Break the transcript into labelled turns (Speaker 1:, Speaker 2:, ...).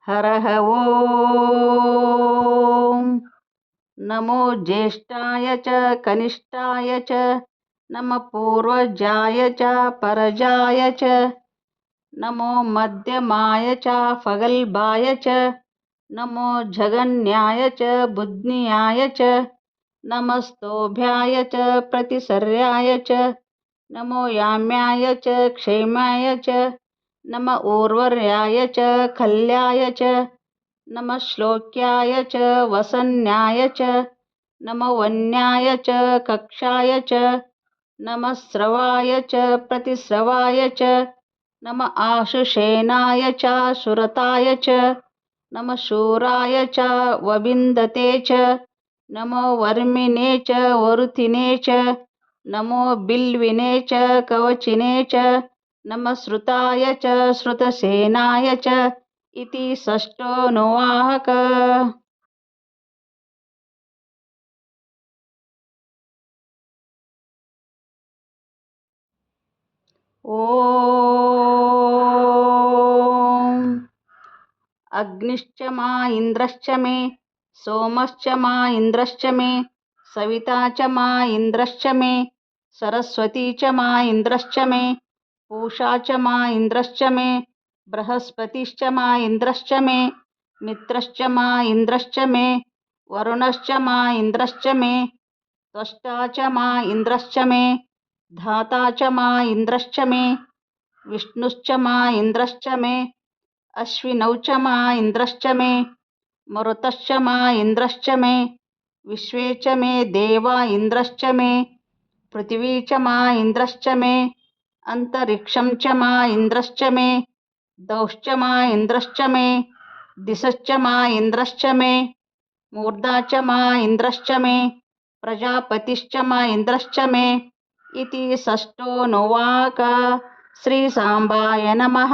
Speaker 1: हरः ॐ नमो ज्येष्ठाय च कनिष्ठाय च नमः पूर्वजाय च परजाय च नमो मध्यमाय च फगल्भाय च नमो जगन्याय च बुध्न्याय च नमस्तोभ्याय च प्रतिसर्याय च नमो याम्याय च क्षेमाय च नम ऊर्वर्याय च खल्याय च नमः श्लोक्याय च वसन्याय च नमो वन्याय च कक्षाय च नमः स्रवाय च प्रतिस्रवाय च नमः आशुषेनाय च सुरताय च नमः शूराय च वविन्दते च नमो वर्मिने च वरुथिने च नमो बिल्विने च कवचिने च नमः श्रुताय च श्रुतसेनाय च इति षष्ठोऽनुवाहक। ॐ अग्निश्च मा इन्द्रश्च मे सोमश्च मा इन्द्रश्च मे सविता च मा इन्द्रश्च मे सरस्वती च मा इन्द्रश्च मे पूषा च मा इन्द्रश्च मे बृहस्पतिश्च मा इन्द्रश्च मे मित्रश्च मा इन्द्रश्च मे वरुणश्च मा इन्द्रश्च मे त्वष्टा च मा इन्द्रश्च मे धाता च मा इन्द्रश्च मे विष्णुश्च मा इन्द्रश्च मे अश्विनौ च मा इन्द्रश्च मे मरुतश्च मा इन्द्रश्च मे विश्वे च मे देवा इन्द्रश्च मे पृथिवी च मा इन्द्रश्च मे अन्तरिक्षं च मा इन्द्रश्च मे दौश्च मा इन्द्रश्च मे दिशश्च मा इन्द्रश्च मे मूर्धा च मा इन्द्रश्च मे प्रजापतिश्च मा इन्द्रश्च मे इति षष्ठोऽनुवाक। श्रीसाम्बाय नमः।